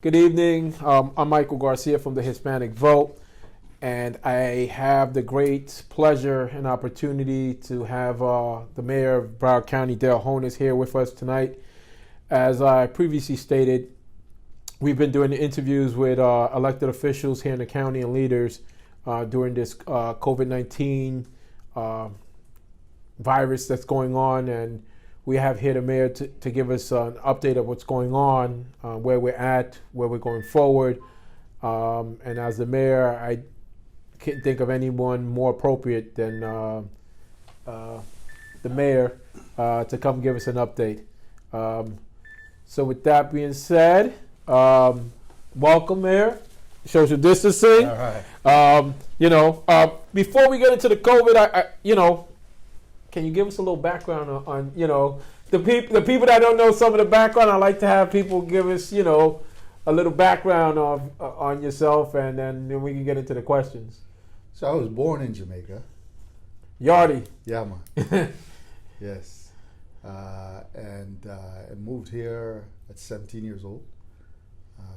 Good evening. I'm Michael Garcia from the Hispanic Vote, and I have the great pleasure and opportunity to have the mayor of Broward County, Dale Holness, here with us tonight. As I previously stated, we've been doing interviews with elected officials here in the county and leaders during this COVID-19 virus that's going on, and we have here the mayor to give us an update of what's going on, where we're at, where we're going forward. And as the mayor, I can't think of anyone more appropriate than the mayor to come give us an update. So with that being said, welcome, Mayor. Social distancing. All right. Before we get into the COVID, can you give us a little background on the people that don't know some of the background? I like to have people give us a little background on yourself, and then we can get into the questions. So I was born in Jamaica. Yardy. Yeah, man. Yes. And I moved here at 17 years old.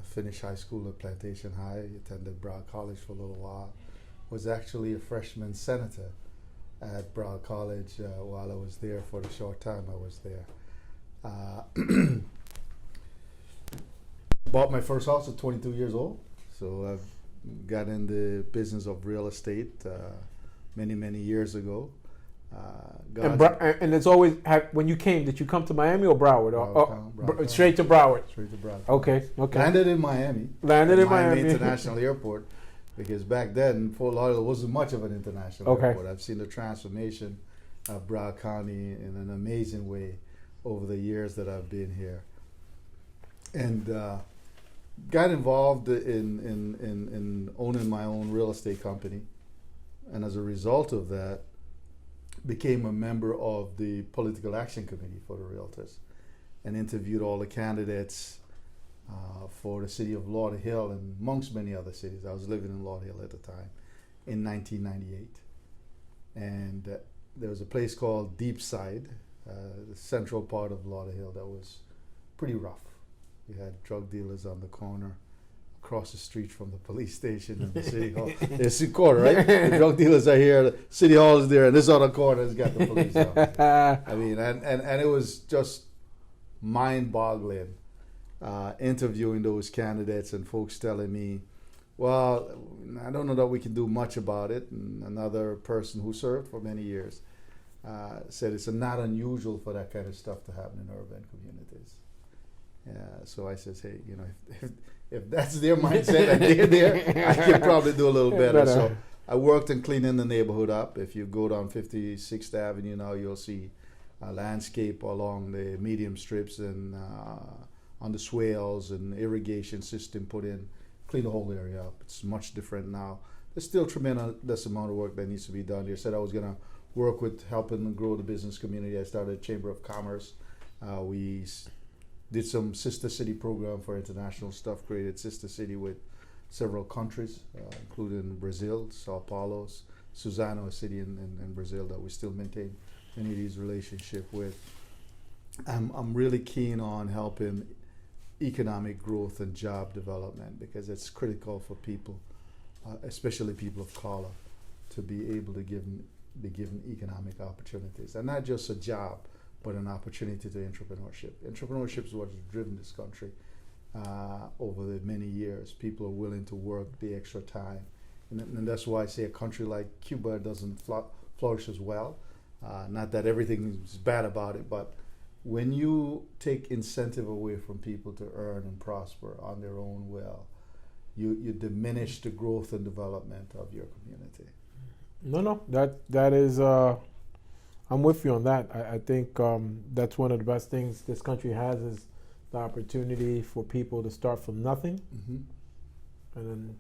Finished high school at Plantation High. Attended Broward College for a little while. Was actually a freshman senator at Broward College while I was there for the short time I was there. Bought my first house at 22 years old. So I've got in the business of real estate many years ago. And it's always, when you came, did you come to Miami or Broward? Broward Straight to Broward? Straight to Broward. Okay. Landed in Miami. Miami International Airport. Because back then, Fort Lauderdale wasn't much of an international airport. I've seen the transformation of Broward County in an amazing way over the years that I've been here. And got involved in owning my own real estate company. And as a result of that, became a member of the Political Action Committee for the Realtors and interviewed all the candidates for the city of Lauderdale and amongst many other cities. I was living in Lauderdale at the time in 1998. And there was a place called Deepside, the central part of Lauderdale, that was pretty rough. We had drug dealers on the corner across the street from the police station and the city hall. There's the corner, right? The drug dealers are here, the city hall is there, and this other corner has got the police out. I mean, and it was just mind-boggling. Interviewing those candidates and folks telling me, well, I don't know that we can do much about it. And another person who served for many years said it's not unusual for that kind of stuff to happen in urban communities. So I says, hey, if that's their mindset and they're there, I can probably do a little better. So I worked in cleaning the neighborhood up. If you go down 56th Avenue now, you'll see a landscape along the medium strips and on the swales and irrigation system put in, clean the whole area up. It's much different now. There's still tremendous amount of work that needs to be done. I said I was going to work with helping grow the business community. I started a Chamber of Commerce. We did some sister city program for international stuff, created sister city with several countries, including Brazil, Sao Paulo, Suzano, a city in Brazil that we still maintain many of these relationships with. I'm really keen on helping economic growth and job development because it's critical for people, especially people of color, to be able to be given economic opportunities. And not just a job, but an opportunity to entrepreneurship. Entrepreneurship is what has driven this country over the many years. People are willing to work the extra time. And that's why I say a country like Cuba doesn't flourish as well. Not that everything is bad about it, but when you take incentive away from people to earn and prosper on their own will, you diminish the growth and development of your community. No, that is, I'm with you on that. I think that's one of the best things this country has is the opportunity for people to start from nothing and then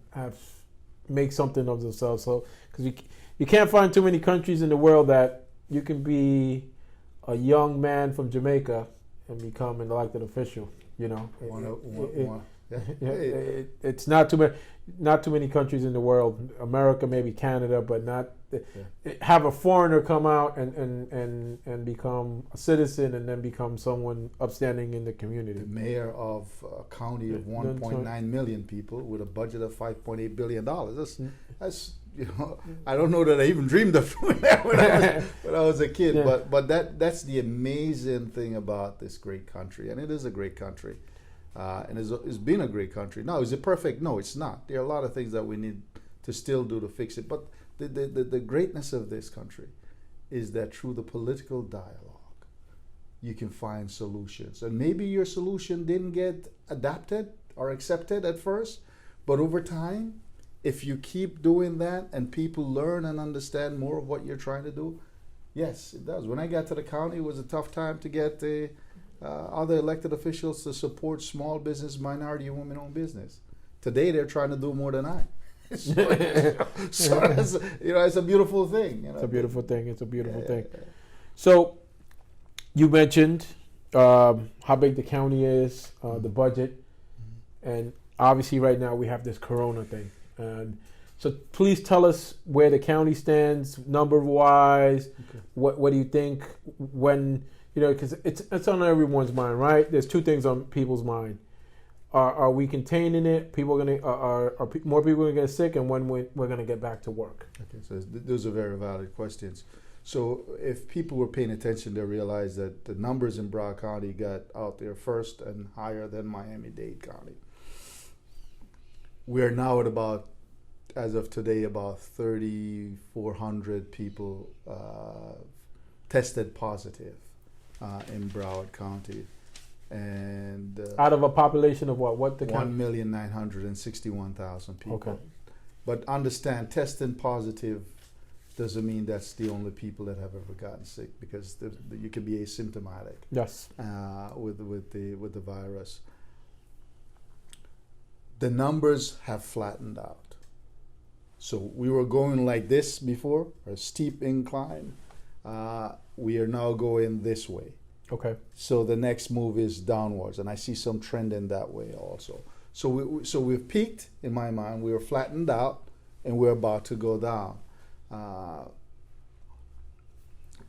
make something of themselves. So, because you can't find too many countries in the world that you can be a young man from Jamaica and become an elected official, It's not too many countries in the world. America, maybe Canada, but not have a foreigner come out and become a citizen and then become someone upstanding in the community. The mayor of a county of 1.9 million people with a budget of $5.8 billion. That's I don't know that I even dreamed of doing that when I was a kid. Yeah. But that's the amazing thing about this great country, and it is a great country, and it's been a great country. Now, is it perfect? No, it's not. There are a lot of things that we need to still do to fix it. But the greatness of this country is that through the political dialogue, you can find solutions. And maybe your solution didn't get adapted or accepted at first, but over time, if you keep doing that and people learn and understand more of what you're trying to do, yes, it does. When I got to the county, it was a tough time to get other elected officials to support small business, minority and women-owned business. Today, they're trying to do more than I. So it's a beautiful thing. It's a beautiful thing. It's a beautiful thing. So you mentioned how big the county is, the budget, and obviously right now we have this Corona thing. And so please tell us where the county stands number-wise. Okay. What do you think when, because it's on everyone's mind, right? There's two things on people's mind. Are we containing it? People are more people going to get sick, and when we're going to get back to work? Okay, so those are very valid questions. So if people were paying attention, they realize that the numbers in Broward County got out there first and higher than Miami-Dade County. We are now at about, as of today, about 3,400 people tested positive in Broward County. And out of a population of what the 1,961,000 people. Okay. But understand, testing positive doesn't mean that's the only people that have ever gotten sick, because you can be asymptomatic. Yes. With the virus. The numbers have flattened out. So we were going like this before, a steep incline. We are now going this way. Okay. So the next move is downwards, and I see some trend in that way also. So we've peaked in my mind. We were flattened out, and we're about to go down.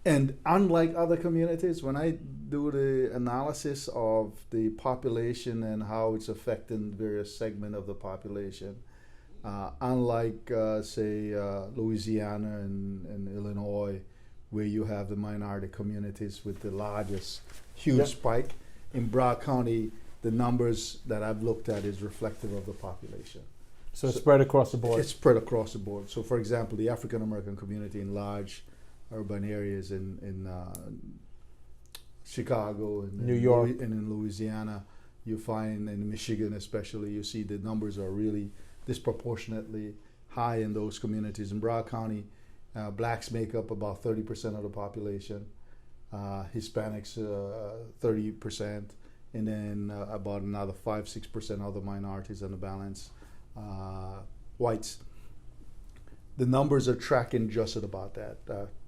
And unlike other communities, when I do the analysis of the population and how it's affecting various segments of the population, unlike say Louisiana and Illinois, where you have the minority communities with the largest huge spike, in Broward County, the numbers that I've looked at is reflective of the population. So it's spread across the board? It's spread across the board. So for example, the African American community in large urban areas in Chicago and New York and in Louisiana, you find in Michigan especially, you see the numbers are really disproportionately high in those communities. In Broward County, blacks make up about 30% of the population, Hispanics 30%, and then about another 5-6% other minorities on the balance, whites. The numbers are tracking just at about that.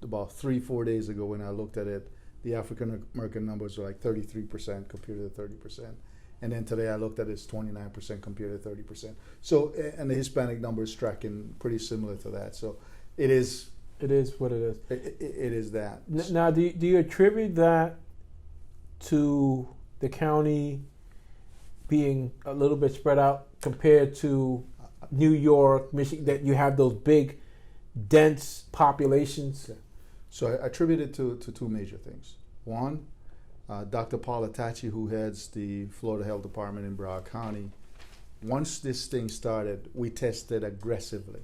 About 3-4 days ago when I looked at it, the African American numbers were like 33% compared to 30%. And then today I looked at it, it's 29% compared to 30%. So, and the Hispanic number is tracking pretty similar to that. So it is what it is. It is that. Now, do you attribute that to the county being a little bit spread out compared to New York, Michigan, that you have those big, dense populations? Yeah. So I attribute it to two major things. One, Dr. Paul Atachi, who heads the Florida Health Department in Broward County, once this thing started, we tested aggressively.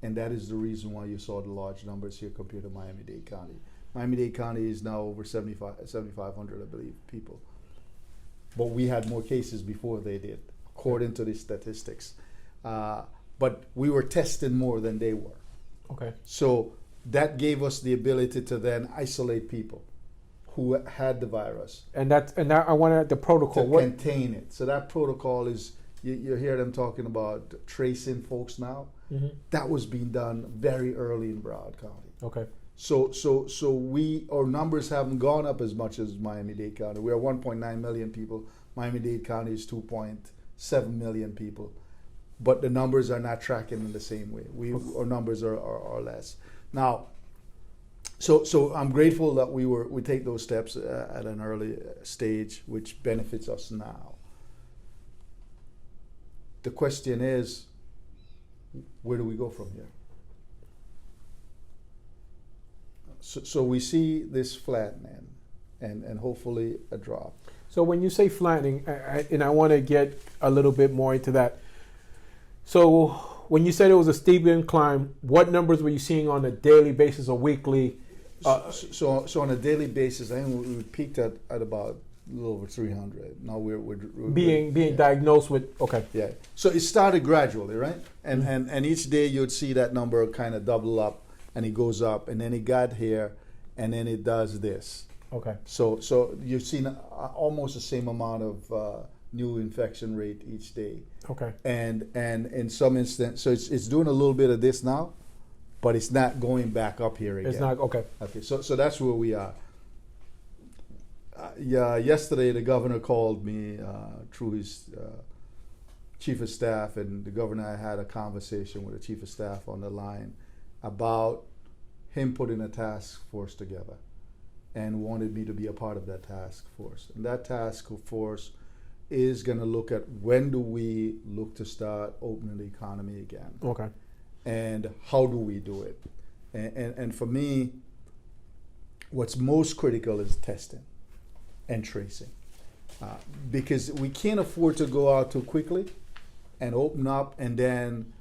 And that is the reason why you saw the large numbers here compared to Miami-Dade County. Miami-Dade County is now over 7,500, I believe, people. But we had more cases before they did, according to the statistics. But we were testing more than they were. Okay. So that gave us the ability to then isolate people who had the virus. And that I wanted the protocol. To contain it. So that protocol is, you hear them talking about tracing folks now. Mm-hmm. That was being done very early in Broward County. Okay. So our numbers haven't gone up as much as Miami-Dade County. We are 1.9 million people. Miami-Dade County is 2.6 7 million people, but the numbers are not tracking in the same way. Our numbers are less now. So I'm grateful that we take those steps at an early stage, which benefits us now. The question is, where do we go from here? So we see this flattening and hopefully a drop. So when you say flattening, and I want to get a little bit more into that. So when you said it was a steep incline, what numbers were you seeing on a daily basis or weekly? So on a daily basis, I think we peaked at about a little over 300. Now we're being diagnosed with, okay. Yeah. So it started gradually, right? And each day you'd see that number kind of double up, and it goes up, and then it got here, and then it does this. Okay. So you've seen almost the same amount of new infection rate each day. Okay. And in some instance, so it's doing a little bit of this now, but it's not going back up here again. It's not, okay. Okay, so that's where we are. Yesterday the governor called me through his chief of staff, and the governor and I had a conversation with the chief of staff on the line about him putting a task force together, and wanted me to be a part of that task force. And that task force is going to look at when do we look to start opening the economy again. Okay. And how do we do it? And for me, what's most critical is testing and tracing. Because we can't afford to go out too quickly and open up, and then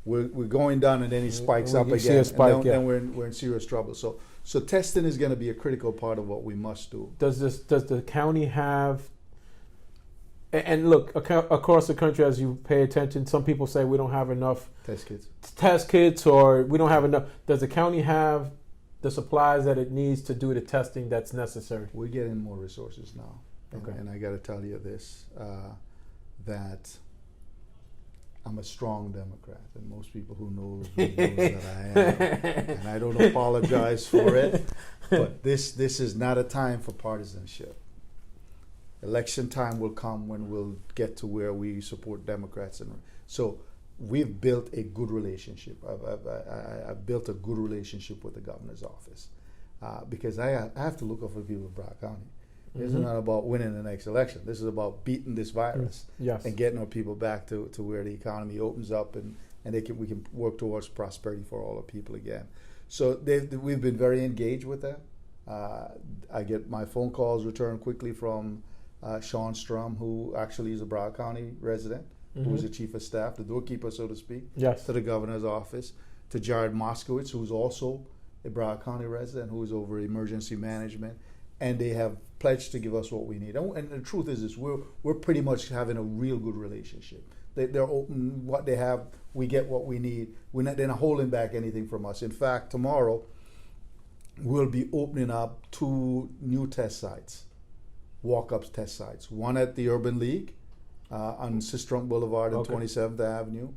we're going down, and then it spikes up again. Then we're in serious trouble. So testing is going to be a critical part of what we must do. Does the county have, and look, across the country, as you pay attention, some people say we don't have enough test kits, or we don't have enough. Does the county have the supplies that it needs to do the testing that's necessary? We're getting more resources now. Okay. And I got to tell you this, that I'm a strong Democrat, and most people who knows that I am, and I don't apologize for it. But this is not a time for partisanship. Election time will come when we'll get to where we support Democrats, and so we've built a good relationship. I've built a good relationship with the governor's office because I have to look out for the people of Broward County. This is not about winning the next election. This is about beating this virus and getting our people back to where the economy opens up and we can work towards prosperity for all the people again. So we've been very engaged with them. I get my phone calls returned quickly from Sean Strum, who actually is a Broward County resident, who's the chief of staff, the doorkeeper, so to speak, to the governor's office, to Jared Moskowitz, who's also a Broward County resident, who is over emergency management. And they have pledged to give us what we need. And the truth is this, we're pretty much having a real good relationship. They're open, what they have, we get what we need. They're not holding back anything from us. In fact, tomorrow, we'll be opening up 2 new test sites, walk-up test sites. One at the Urban League on Sistrunk Boulevard and 27th Avenue.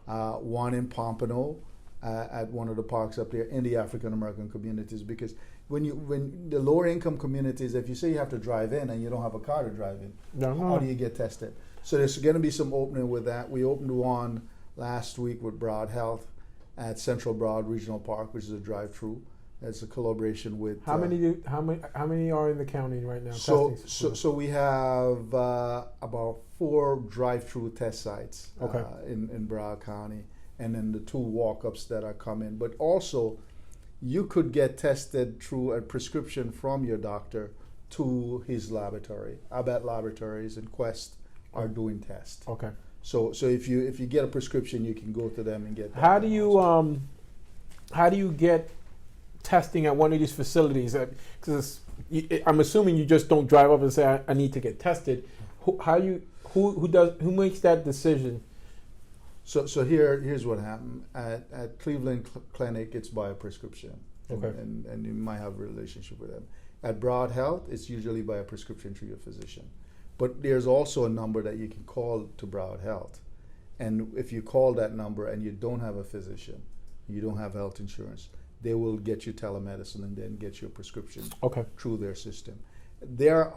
One in Pompano at one of the parks up there in the African-American communities, because when the lower income communities, if you say you have to drive in and you don't have a car to drive in, how do you get tested? So there's going to be some opening with that. We opened one last week with Broward Health at Central Broward Regional Park, which is a drive-through. It's a collaboration with. How many are in the county right now? So we have about 4 drive-through test sites in Broward County, and then the 2 walk-ups that are coming. But also, you could get tested through a prescription from your doctor to his laboratory. Abbott Laboratories and Quest are doing tests. Okay. So if you get a prescription, you can go to them and get that. How do you get testing at one of these facilities? Because I'm assuming you just don't drive up and say I need to get tested. Who makes that decision? So here's what happened at Cleveland Clinic. It's by a prescription, and you might have a relationship with them. At Broward Health, it's usually by a prescription through your physician. But there's also a number that you can call to Broward Health, and if you call that number and you don't have a physician, you don't have health insurance, they will get you telemedicine and then get you a prescription through their system. They're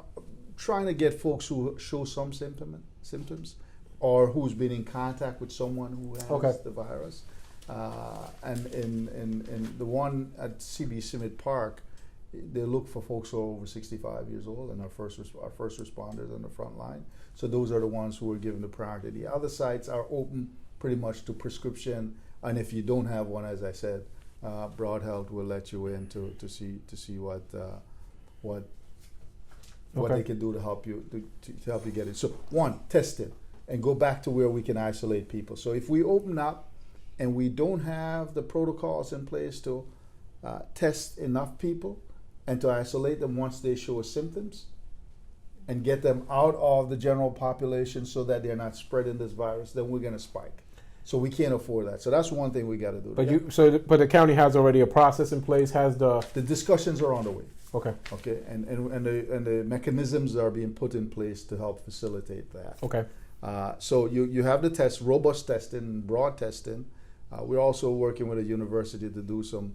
trying to get folks who show some symptoms, or who's been in contact with someone who has the virus. And in the one at CB Summit Park, they look for folks who are over 65 years old, and our first responders on the front line. So those are the ones who are given the priority. The other sites are open pretty much to prescription, and if you don't have one, as I said, Broad Health will let you in to see what they can do to help you to help you get it. So one, test it and go back to where we can isolate people. So if we open up and we don't have the protocols in place to test enough people and to isolate them once they show symptoms and get them out of the general population so that they're not spreading this virus, then we're going to spike. So we can't afford that. So that's one thing we got to do. But the county has already a process in place. The discussions are on the way. Okay. Okay. And the mechanisms are being put in place to help facilitate that. Okay. So you have the test, robust testing, broad testing. We're also working with a university to do some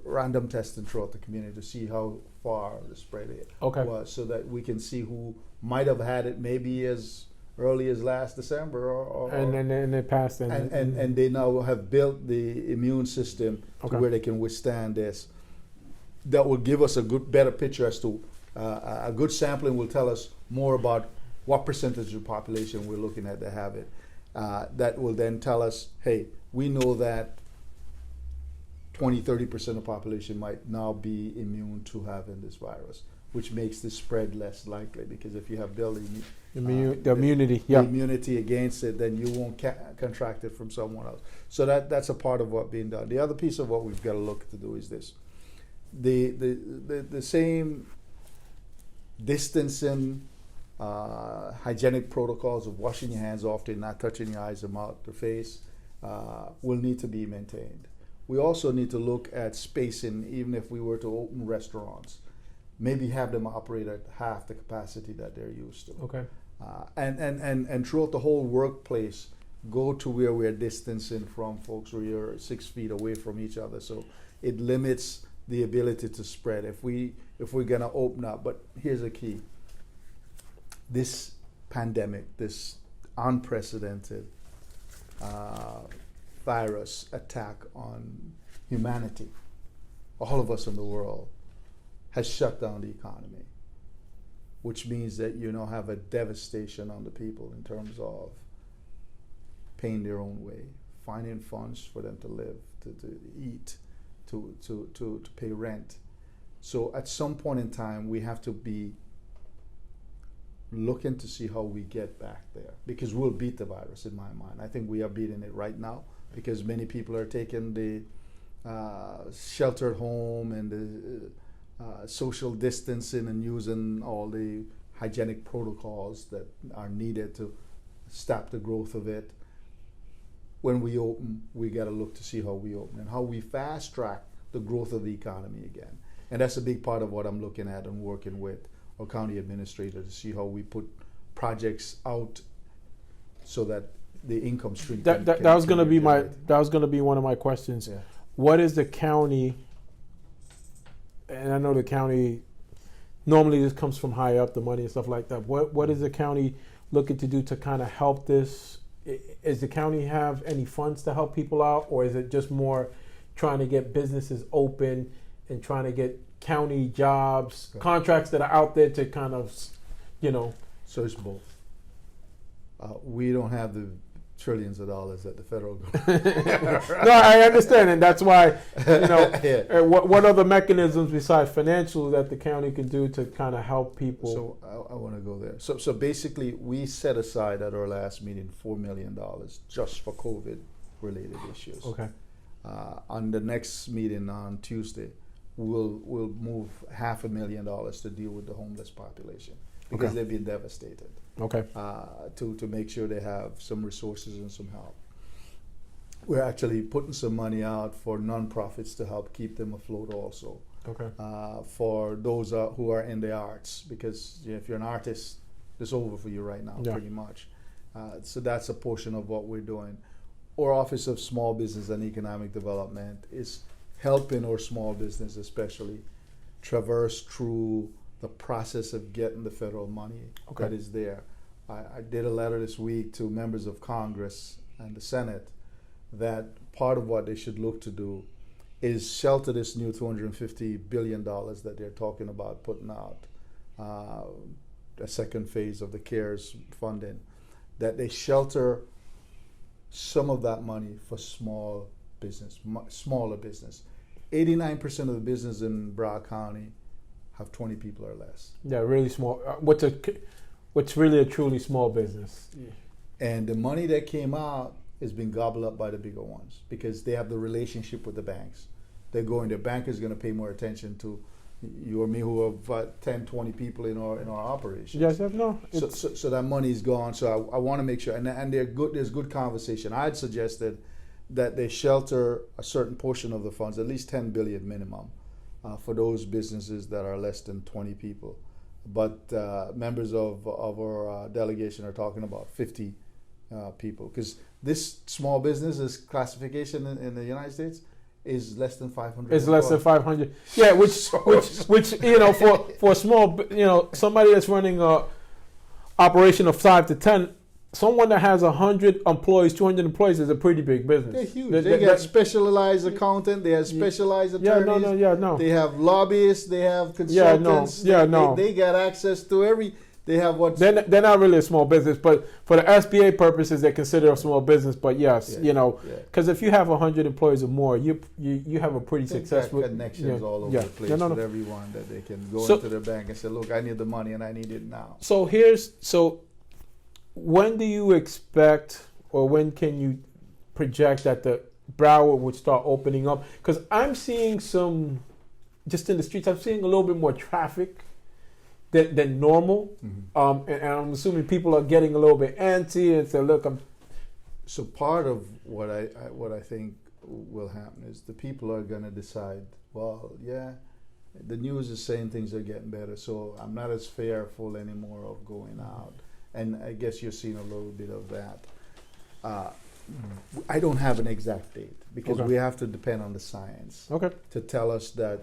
random testing throughout the community to see how far the spread was, so that we can see who might have had it maybe as early as last December, and they passed, and they now have built the immune system to where they can withstand this. That will give us better picture as to a good sampling will tell us more about what percentage of the population we're looking at to have it. That will then tell us, hey, we know that 20-30% of the population might now be immune to having this virus, which makes the spread less likely, because if you have built the immunity against it, then you won't contract it from someone else. So that's a part of what's being done. The other piece of what we've got to look to do is this: the same distancing, hygienic protocols of washing your hands often, not touching your eyes, or mouth, or face, will need to be maintained. We also need to look at spacing, even if we were to open restaurants. Maybe have them operate at half the capacity that they're used to. Okay. And throughout the whole workplace, go to where we're distancing from folks, where you're 6 feet away from each other. So it limits the ability to spread if we're gonna open up. But here's the key: this pandemic, this unprecedented virus attack on humanity, all of us in the world, has shut down the economy, which means that you now have a devastation on the people in terms of paying their own way, finding funds for them to live, to eat, to pay rent. So at some point in time, we have to be looking to see how we get back there, because we'll beat the virus, in my mind. I think we are beating it right now, because many people are taking the shelter at home and the social distancing and using all the hygienic protocols that are needed to stop the growth of it. When we open, we got to look to see how we open and how we fast track the growth of the economy again. And that's a big part of what I'm looking at and working with our county administrator to see how we put projects out so that the income stream that was going to be one of my questions. Yeah. What is the county? And I know the county, normally this comes from high up, the money and stuff like that. What is the county looking to do to kind of help this? Is the county have any funds to help people out, or is it just more trying to get businesses open and trying to get county jobs, contracts that are out there to kind of, So it's both. We don't have the trillions of dollars at the federal government. No, I understand, and that's why, what other mechanisms besides financial that the county can do to kind of help people? So I want to go there. So basically, we set aside at our last meeting $4 million just for COVID-related issues. Okay. On the next meeting on Tuesday, we'll move $500,000 to deal with the homeless population, because they've been devastated. Okay. To make sure they have some resources and some help. We're actually putting some money out for nonprofits to help keep them afloat also. Okay. For those who are in the arts, because if you're an artist, it's over for you right now, pretty much. So that's a portion of what we're doing. Our Office of Small Business and Economic Development is helping our small business especially traverse through the process of getting the federal money that is there. I did a letter this week to members of Congress and the Senate that part of what they should look to do is shelter this new $250 billion that they're talking about putting out, a second phase of the CARES funding, that they shelter some of that money for small business, smaller business. 89% of the business in Broward County have 20 people or less. Yeah, really small. What's really a truly small business. Yeah. And the money that came out has been gobbled up by the bigger ones because they have the relationship with the banks. They're going, the bank is going to pay more attention to you or me who have 10, 20 people in our operations. Yes, no. So that money is gone. So I want to make sure, and there's good conversation. I'd suggested that they shelter a certain portion of the funds, at least 10 billion minimum, for those businesses that are less than 20 people. But members of our delegation are talking about 50 people, because this small business classification in the United States is less than 500. It's less than 500. Yeah, which for a small, somebody that's running a operation of 5 to 10, someone that has 100 employees, 200 employees is a pretty big business. They're huge. They got specialized accountant. They have specialized attorneys. They have lobbyists. They have consultants. They got access to every. They have what? They're not really a small business, but for the SBA purposes, they consider a small business. But yes, because if you have 100 employees or more, you have a pretty successful connections all over the place with everyone that they can go into their bank and say, "Look, I need the money and I need it now." So when do you expect, or when can you project that the Broward would start opening up? Because I'm seeing just in the streets, I'm seeing a little bit more traffic than normal. Mm-hmm. And I'm assuming people are getting a little bit antsy and say, look, So part of what I think will happen is the people are going to decide, well, the news is saying things are getting better, so I'm not as fearful anymore of going out. And I guess you're seeing a little bit of that. I don't have an exact date because we have to depend on the science to tell us that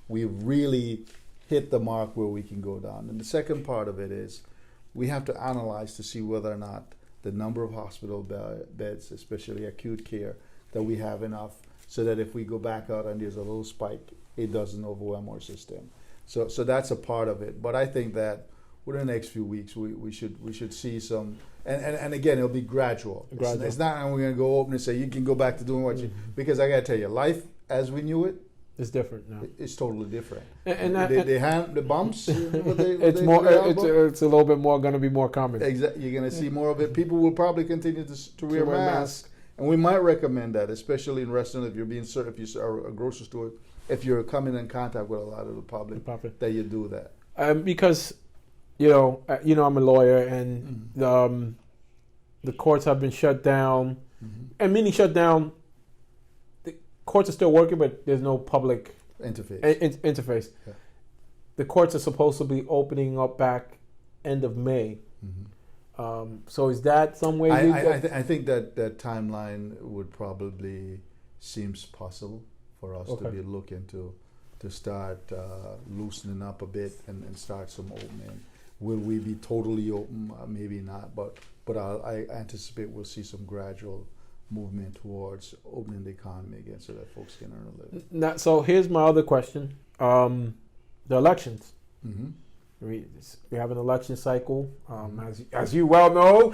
we've really hit the mark where we can go down. And the second part of it is we have to analyze to see whether or not the number of hospital beds, especially acute care, that we have enough so that if we go back out and there's a little spike, it doesn't overwhelm our system. So that's a part of it. But I think that within the next few weeks, we should see some, and again, it'll be gradual. It's not we're going to go open and say you can go back to doing what you, because I got to tell you, life as we knew it, it's different now. It's totally different. And they have the bumps. It's a little bit more going to be more common. Exactly, you're going to see more of it. People will probably continue to wear masks, and we might recommend that, especially in restaurants. If you're being served, if you are a grocery store, if you're coming in contact with a lot of the public. That you do that. Because I'm a lawyer, and the courts have been shut down, and meaning shut down. Courts are still working, but there's no public interface. Yeah. The courts are supposed to be opening up back end of May. Mm-hmm. So is that some way? I think that timeline would probably seems possible for us to be looking to start loosening up a bit and start some opening. Will we be totally open? Maybe not, but I anticipate we'll see some gradual movement towards opening the economy again so that folks can earn a living. Now, so here's my other question. The elections. Mm-hmm. We have an election cycle. As you well know,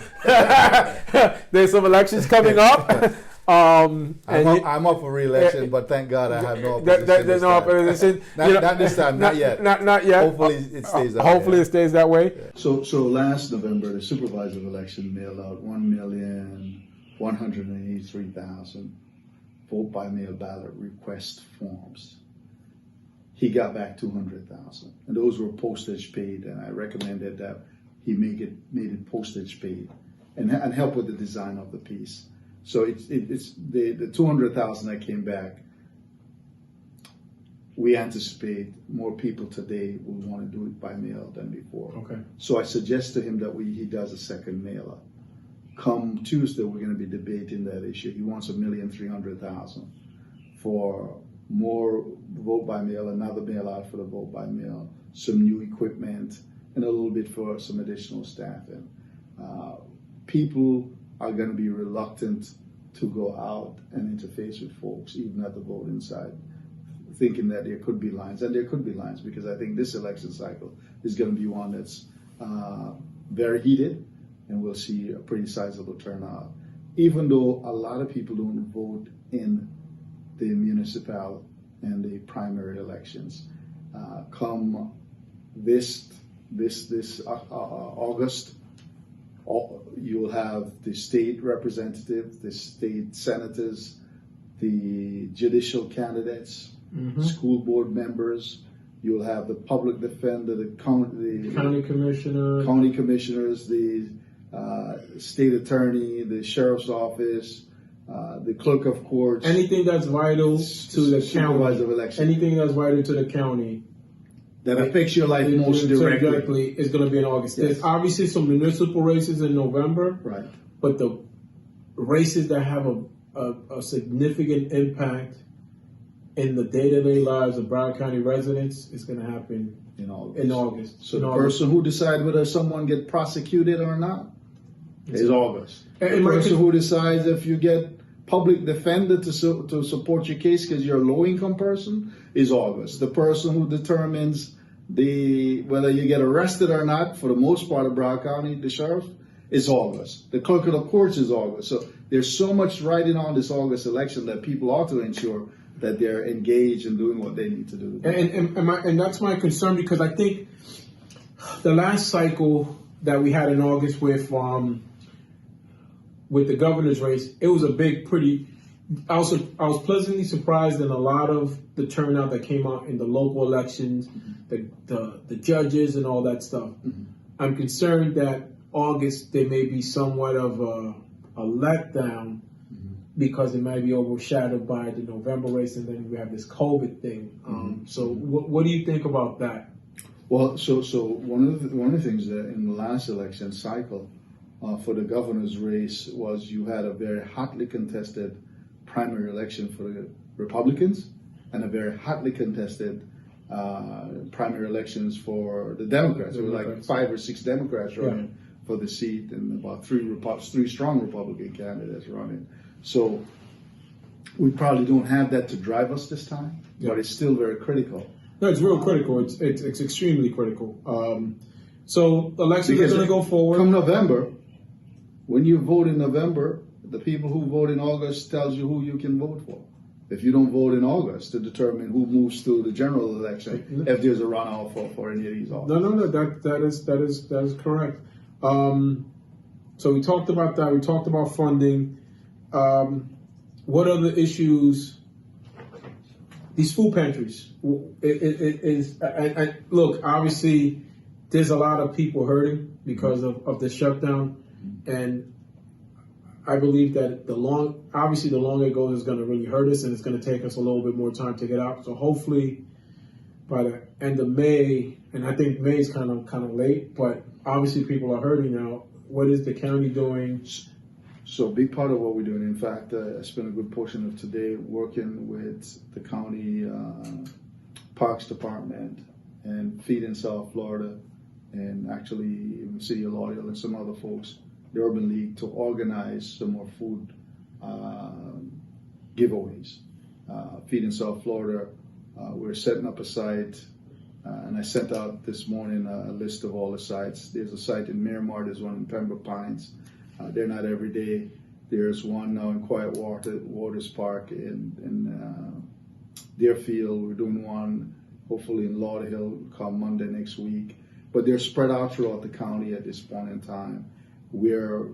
there's some elections coming up. I'm up for re-election, but thank God I have no opposition. There's no opposition. Not this time, not yet. Not yet. Hopefully it stays that way. Hopefully it stays that way. Yeah. So last November, the supervisor election mailed out 1,183,000 vote by mail ballot request forms. He got back 200,000, and those were postage paid. And I recommended that he made it postage paid, and help with the design of the piece. So it's the 200,000 that came back. We anticipate more people today will want to do it by mail than before. Okay. So I suggest to him that he does a second mailer. Come Tuesday, we're going to be debating that issue. He wants 1,300,000 for more vote by mail, another mail out for the vote by mail, some new equipment, and a little bit for some additional staffing. people are going to be reluctant to go out and interface with folks, even at the voting side, thinking that there could be lines. And there could be lines, because I think this election cycle is going to be one that's very heated, and we'll see a pretty sizable turnout. Even though a lot of people don't vote in the municipal and the primary elections, come this August, you'll have the state representatives, the state senators, the judicial candidates, school board members. You'll have the public defender, the county commissioners, the state attorney, the sheriff's office, the clerk of courts. Anything that's vital to the county. Of election. Anything that's vital to the county that affects your life most directly is going to be in August. Yes. There's obviously some municipal races in November, right? But the races that have a significant impact in the day-to-day lives of Broward County residents is going to happen in August. So the person who decides whether someone get prosecuted or not is August. The person who decides if you get public defender to support your case because you're a low-income person is August. The person who determines whether you get arrested or not, for the most part of Broward County, the sheriff, is August. The clerk of the courts is August. So there's so much riding on this August election that people ought to ensure that they're engaged in doing what they need to do. And that's my concern, because I think the last cycle that we had in August with the governor's race, it was a I was pleasantly surprised in a lot of the turnout that came out in the local elections, the judges and all that stuff. I'm concerned that August there may be somewhat of a letdown, because it might be overshadowed by the November race, and then we have this COVID thing. So what do you think about that? Well, so one of the things that in the last election cycle for the governor's race was you had a very hotly contested primary election for the Republicans and a very hotly contested primary elections for the Democrats. There were like 5 or 6 Democrats running for the seat, and about 3 strong Republican candidates running. So we probably don't have that to drive us this time, but it's still very critical. No, it's real critical. It's extremely critical. So elections are going to go forward. Come November, when you vote in November, the people who vote in August tells you who you can vote for. If you don't vote in August to determine who moves to the general election, if there's a runoff for any of these offices. No, that is correct. So we talked about that. We talked about funding. What other issues? These food pantries. Look, obviously, there's a lot of people hurting because of the shutdown, and I believe that the longer it goes, it's going to really hurt us, and it's going to take us a little bit more time to get out. So hopefully, by the end of May, and I think May is kind of late, but obviously people are hurting now. What is the county doing? So a big part of what we're doing, in fact, I spent a good portion of today working with the county Parks Department and Feed in South Florida, and actually the City of Lauderdale and some other folks, the Urban League, to organize some more food giveaways. Feed in South Florida, we're setting up a site, and I sent out this morning a list of all the sites. There's a site in Miramar, there's one in Pembroke Pines. They're not every day. There's one now in Quiet Waters Park in Deerfield. We're doing one hopefully in Lauderdale come Monday next week. But they're spread out throughout the county at this point in time, where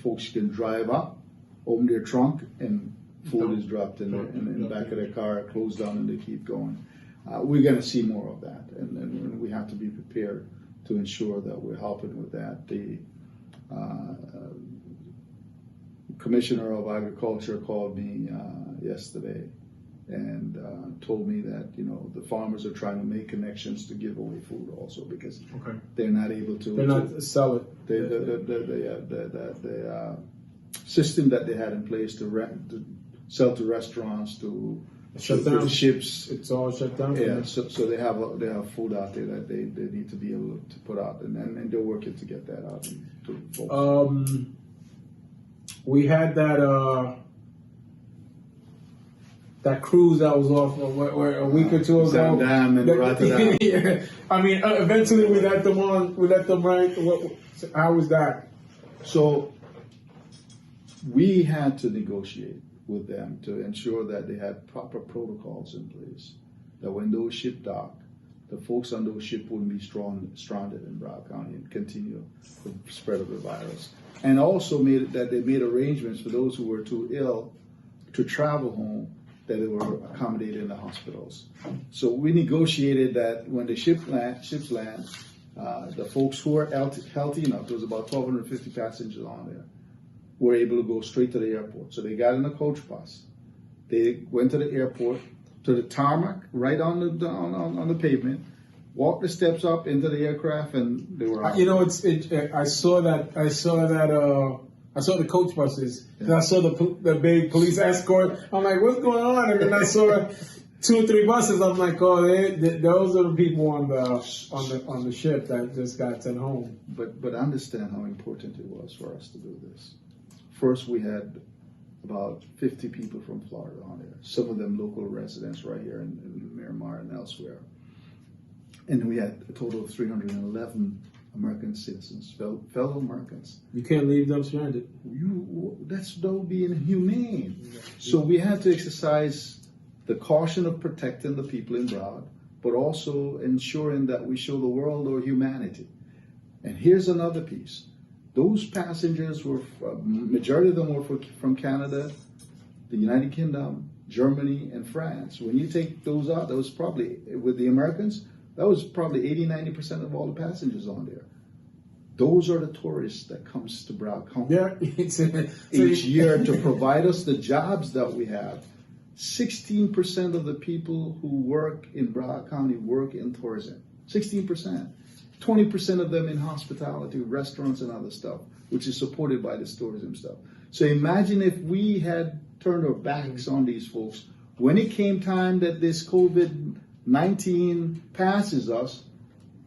folks can drive up, open their trunk, and food is dropped in the back of their car, closed down, and they keep going. We're going to see more of that, and we have to be prepared to ensure that we're helping with that. The Commissioner of Agriculture called me yesterday and told me that the farmers are trying to make connections to give away food also, because they're not able to. They're not sell it. The system that they had in place to sell to restaurants, to Shut down. The ships. It's all shut down. Yeah. So they have food out there that they need to be able to put out, and they're working to get that out to folks. We had that cruise that was off a week or two ago. Zandam and Rotterdam. Yeah. I mean, eventually we let them on. We let them right. How was that? So we had to negotiate with them to ensure that they had proper protocols in place. That when those ships dock, the folks on those ships wouldn't be stranded in Broward County and continue the spread of the virus. And also they made arrangements for those who were too ill to travel home, that they were accommodated in the hospitals. So we negotiated that when the ships land, the folks who were healthy enough, there was about 1,250 passengers on there, were able to go straight to the airport. So they got in a coach bus. They went to the airport, to the tarmac, right on the pavement, walked the steps up into the aircraft, and they were out. I saw the coach buses. Yeah. I saw the big police escort. I'm like, what's going on? And then I saw 2 or 3 buses. I'm like, oh, those are the people on the ship that just got sent home. But understand how important it was for us to do this. First, we had about 50 people from Florida on there. Some of them local residents right here in Miramar and elsewhere. And we had a total of 311 American citizens, fellow Americans. You can't leave them stranded. That would be inhumane. Yeah. So we had to exercise the caution of protecting the people in Broward, but also ensuring that we show the world our humanity. And here's another piece. Those passengers were, majority of them were from Canada, the United Kingdom, Germany, and France. When you take those out, that was probably, with the Americans, that was probably 80-90% of all the passengers on there. Those are the tourists that comes to Broward County each year to provide us the jobs that we have. 16% of the people who work in Broward County work in tourism. 16%. 20% of them in hospitality, restaurants, and other stuff, which is supported by this tourism stuff. So imagine if we had turned our backs on these folks. When it came time that this COVID-19 passes us,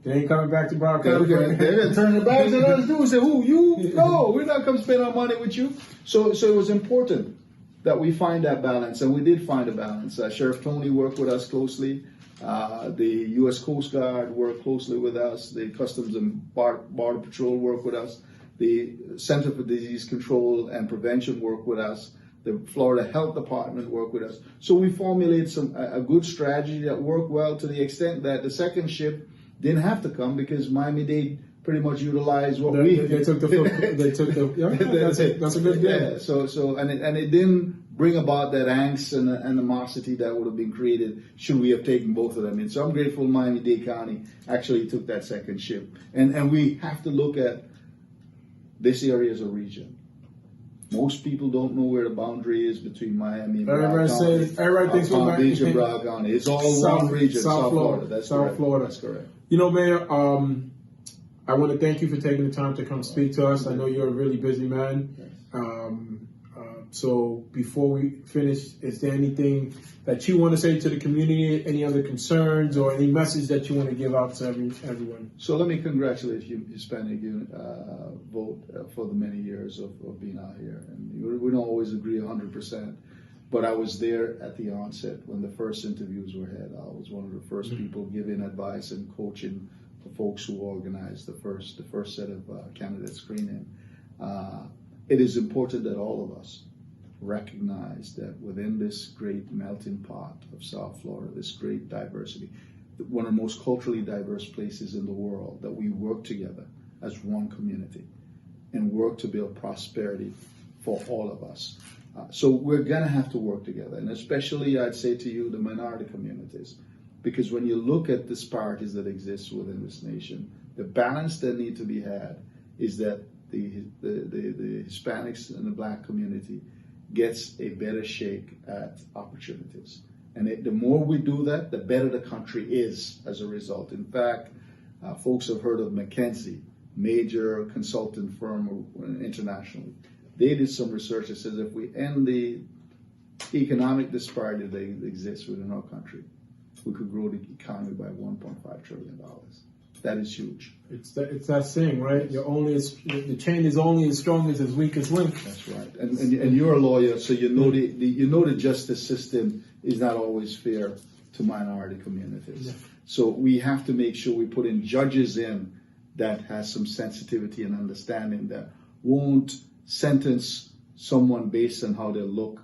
they ain't coming back to Broward County. They're going to turn their backs on us and say, who, you? No, we're not going to spend our money with you. So it was important that we find that balance, and we did find a balance. Sheriff Tony worked with us closely. The U.S. Coast Guard worked closely with us. The Customs and Border Patrol worked with us. The Center for Disease Control and Prevention worked with us. The Florida Health Department worked with us. So we formulated a good strategy that worked well to the extent that the second ship didn't have to come because Miami-Dade pretty much utilized what we they took the that's a good deal. Yeah, so it didn't bring about that angst and animosity that would have been created should we have taken both of them in. So I'm grateful Miami-Dade County actually took that second ship. And we have to look at this area as a region. Most people don't know where the boundary is between Miami and Broward County. Everybody thinks Palm Beach and Broward County. It's all one region, South Florida. That's correct. Florida. That's correct. You know, Mayor, I want to thank you for taking the time to come speak to us. I know you're a really busy man. Yes. So before we finish, is there anything that you want to say to the community, any other concerns or any message that you want to give out to everyone? So let me congratulate Hispanic Vote for the many years of being out here. And we don't always agree 100%, but I was there at the onset when the first interviews were had. I was one of the first people giving advice and coaching the folks who organized the first set of candidate screening. It is important that all of us recognize that within this great melting pot of South Florida, this great diversity, one of the most culturally diverse places in the world, that we work together as one community and work to build prosperity for all of us. So we're going to have to work together, and especially I'd say to you, the minority communities, because when you look at disparities that exist within this nation, the balance that need to be had is that the Hispanics and the Black community gets a better shake at opportunities. And the more we do that, the better the country is as a result. In fact, folks have heard of McKinsey, major consultant firm internationally. They did some research that says if we end the economic disparity that exists within our country, we could grow the economy by $1.5 trillion. That is huge. It's that saying, right? The chain is only as strong as its weakest link. That's right. And you're a lawyer, so you know the justice system is not always fair to minority communities. Yeah. So we have to make sure we put in judges in that has some sensitivity and understanding, that won't sentence someone based on how they look,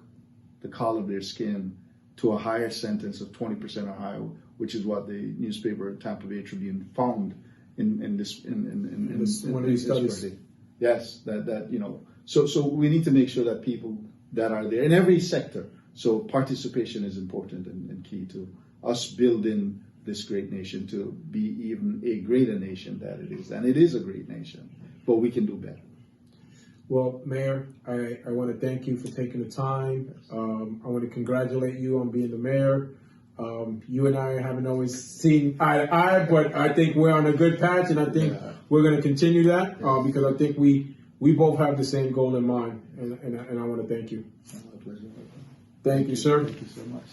the color of their skin, to a higher sentence of 20% or higher, which is what the newspaper Tampa Bay Tribune found in this study. Yes, that you know. So we need to make sure that people that are there in every sector. So participation is important and key to us building this great nation to be even a greater nation that it is. And it is a great nation, but we can do better. Well, Mayor, I want to thank you for taking the time. I want to congratulate you on being the mayor. You and I haven't always seen eye to eye, but I think we're on a good patch, and I think we're going to continue that because I think we both have the same goal in mind, and I want to thank you. My pleasure. Thank you, sir. Thank you so much.